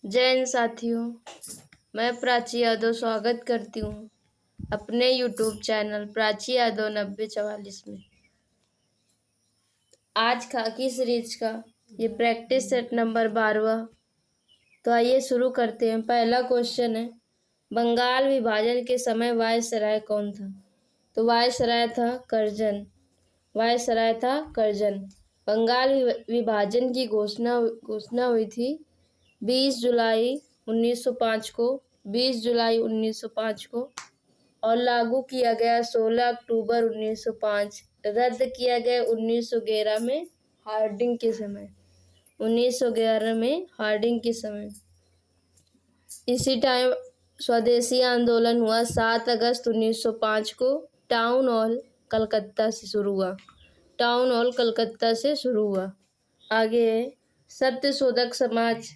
जय हिंद साथियों, मैं प्राची यादव स्वागत करती हूँ अपने यूट्यूब चैनल प्राची यादव 9044 में। आज खाकी सीरीज का ये प्रैक्टिस सेट नंबर 12। तो आइए शुरू करते हैं। पहला क्वेश्चन है, बंगाल विभाजन के समय वायसराय कौन था? तो वायसराय था करजन। वायसराय था करजन। बंगाल विभाजन की घोषणा हुई थी 20 जुलाई 1905 को 20 जुलाई 1905 को और लागू किया गया 16 अक्टूबर 1905। रद्द किया गया 1911 में हार्डिंग के समय। 1911 में हार्डिंग के समय। इसी टाइम स्वदेशी आंदोलन हुआ 7 अगस्त 1905 को टाउन हॉल कलकत्ता से शुरू हुआ। टाउन हॉल कलकत्ता से शुरू हुआ। आगे सत्यशोधक समाज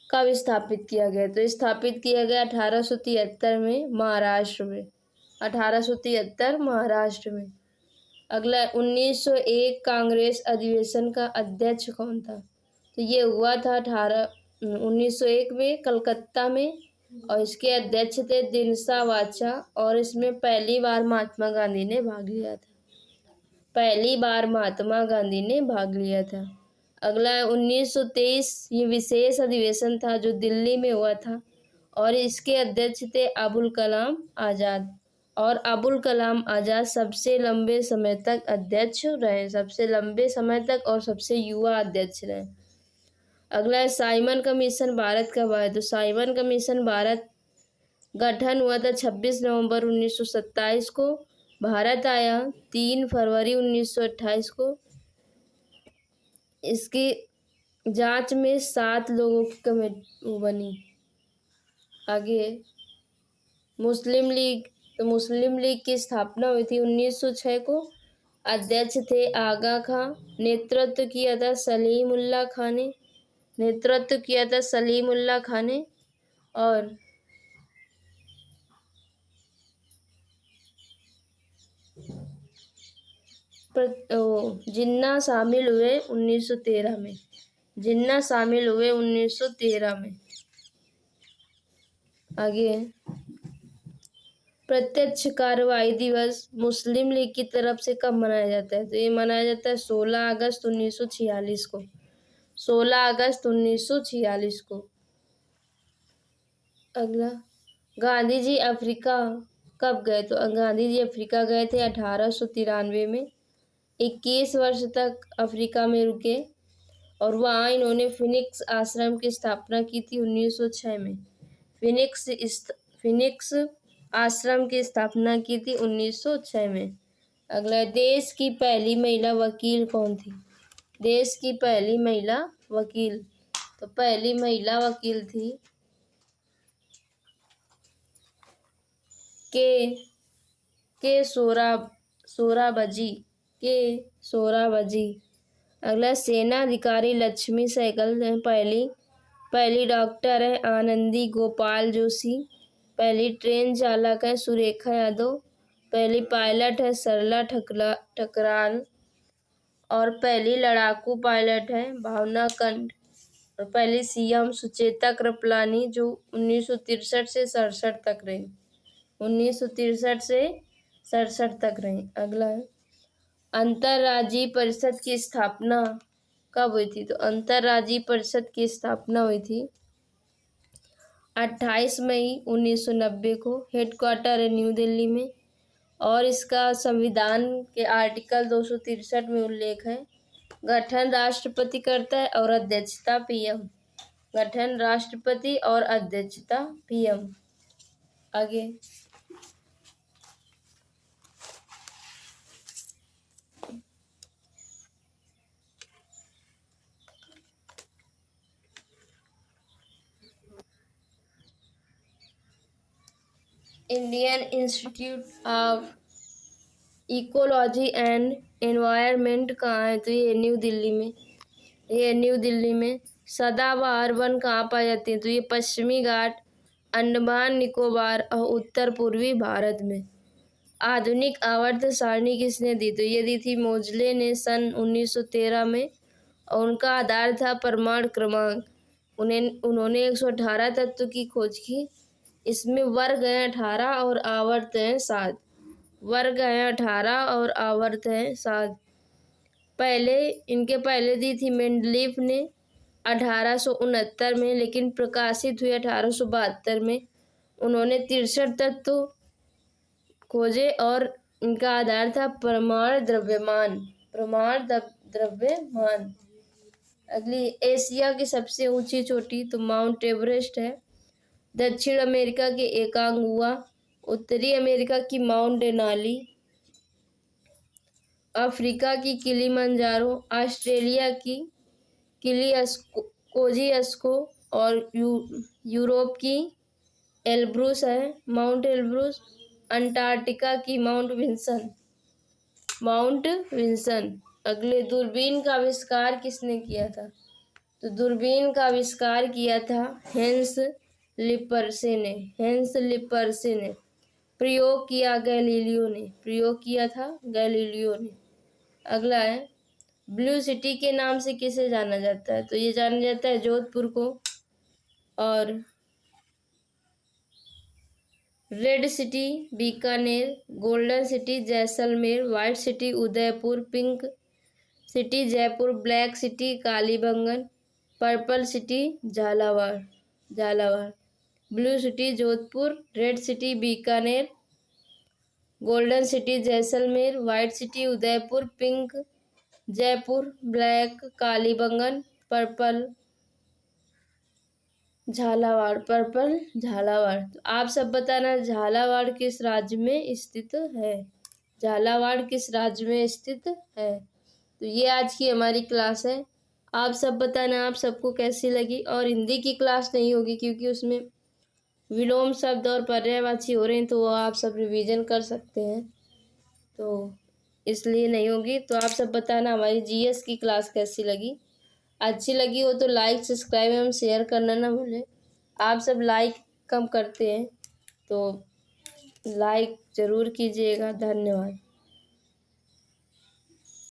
कब स्थापित किया गया? तो स्थापित किया गया 1873 में महाराष्ट्र में। 1873 महाराष्ट्र में। अगला 1901 कांग्रेस अधिवेशन का अध्यक्ष कौन था? तो ये हुआ था 1901 में कलकत्ता में और इसके अध्यक्ष थे दिनसा वाचा और इसमें पहली बार महात्मा गांधी ने भाग लिया था। पहली बार महात्मा गांधी ने भाग लिया था। अगला 1923 ये विशेष अधिवेशन था जो दिल्ली में हुआ था और इसके अध्यक्ष थे अबुल कलाम आज़ाद। और अबुल कलाम आज़ाद सबसे लंबे समय तक अध्यक्ष रहे। सबसे लंबे समय तक और सबसे युवा अध्यक्ष रहे। अगला है साइमन कमीशन भारत कब आया? तो साइमन कमीशन भारत गठन हुआ था 26 नवंबर 1927 को। भारत आया 3 फरवरी 1928 को। इसकी जांच में 7 लोगों की कमेटी बनी। आगे मुस्लिम लीग। तो मुस्लिम लीग की स्थापना हुई थी 1906 को। अध्यक्ष थे आगा खां। नेतृत्व किया था सलीमुल्लाह खां ने। नेतृत्व किया था सलीमुल्लाह खां ने। और जिन्ना शामिल हुए 1913 में। जिन्ना शामिल हुए 1913 में। आगे प्रत्यक्ष कार्रवाई दिवस मुस्लिम लीग की तरफ से कब मनाया जाता है? तो ये मनाया जाता है 16 अगस्त 1946 को। 16 अगस्त 1946 को। अगला गांधी जी अफ्रीका कब गए? तो गांधी जी अफ्रीका गए थे 1893 में। 21 वर्ष तक अफ्रीका में रुके और वहाँ इन्होंने फिनिक्स आश्रम की स्थापना की थी 1906 में। फिनिक्स आश्रम की स्थापना की थी 1906 में। अगला देश की पहली महिला वकील कौन थी? देश की पहली महिला वकील। तो पहली महिला वकील थी के सोराबजी। अगला सेना अधिकारी लक्ष्मी सहगल है पहली डॉक्टर है आनंदी गोपाल जोशी। पहली ट्रेन चालक है सुरेखा यादव। पहली पायलट है सरला ठकराल और पहली लड़ाकू पायलट है भावना कंठ। और पहली सीएम सुचेता कृपलानी जो 1963 से 67 तक रही। 1963 से 67 तक रही। अगला है अंतर्राज्यीय परिषद की स्थापना कब हुई थी? तो अंतर्राज्यीय परिषद की स्थापना हुई थी 28 मई 1990 को। हेडक्वार्टर है न्यू दिल्ली में और इसका संविधान के आर्टिकल 263 में उल्लेख है। गठन राष्ट्रपति करता है और अध्यक्षता पीएम। गठन राष्ट्रपति और अध्यक्षता पीएम। आगे Indian institute of ecology and environment कहाँ है? तो ये न्यू दिल्ली में। ये न्यू दिल्ली में। सदाबहार वन कहाँ पाए जाते हैं? तो ये पश्चिमी घाट, अंडमान निकोबार और उत्तर पूर्वी भारत में। आधुनिक आवर्त सारणी किसने दी? तो ये दी थी मोजले ने सन 1913 में और उनका आधार था परमाणु क्रमांक। उन्होंने 118 तत्व की खोज की। इसमें वर्ग हैं 18 और आवर्त हैं 7। वर्ग हैं 18 और आवर्त हैं 7। पहले दी थी मेंडलीफ ने 1869 में, लेकिन प्रकाशित हुई 1872 में। उन्होंने 63 तत्व खोजे और इनका आधार था परमाणु द्रव्यमान। अगली, एशिया की सबसे ऊंची चोटी तो माउंट एवरेस्ट है। दक्षिण अमेरिका की एकांगुआ, उत्तरी अमेरिका की माउंट डेनाली, अफ्रीका की किलिमंजारो, ऑस्ट्रेलिया की कोजियास्को और यूरोप की एल्ब्रूस है, माउंट एल्ब्रूस। अंटार्कटिका की माउंट विंसन। अगले, दूरबीन का आविष्कार किसने किया था? तो दूरबीन का आविष्कार किया था हेंस लिपर्से ने। प्रयोग किया था गैलीलियो ने। अगला है, ब्लू सिटी के नाम से किसे जाना जाता है? तो ये जाना जाता है जोधपुर को। और red city Bikaner, golden city Jaisalmer, white city Udaipur, pink city Jaipur, black city Kalibangan, purple city Jhalawar. Blue city Jodhpur, red city Bikaner, golden city Jaisalmer, white city Udaipur, pink Jaipur, black Kalibangan, purple Jhalawar. तो आप सब बताना, झालावाड़ किस राज्य में स्थित है? तो ये आज की हमारी क्लास है। आप सब बताना आप सबको कैसी लगी। और हिंदी की क्लास नहीं होगी क्योंकि उसमें विलोम शब्द और पर्यायवाची हो रहे हैं, तो वो आप सब रिवीजन कर सकते हैं, तो इसलिए नहीं होगी। तो आप सब बताना हमारी जीएस की क्लास कैसी लगी। अच्छी लगी हो तो लाइक, सब्सक्राइब एवं शेयर करना ना भूलें। आप सब लाइक कम करते हैं, तो लाइक ज़रूर कीजिएगा। धन्यवाद।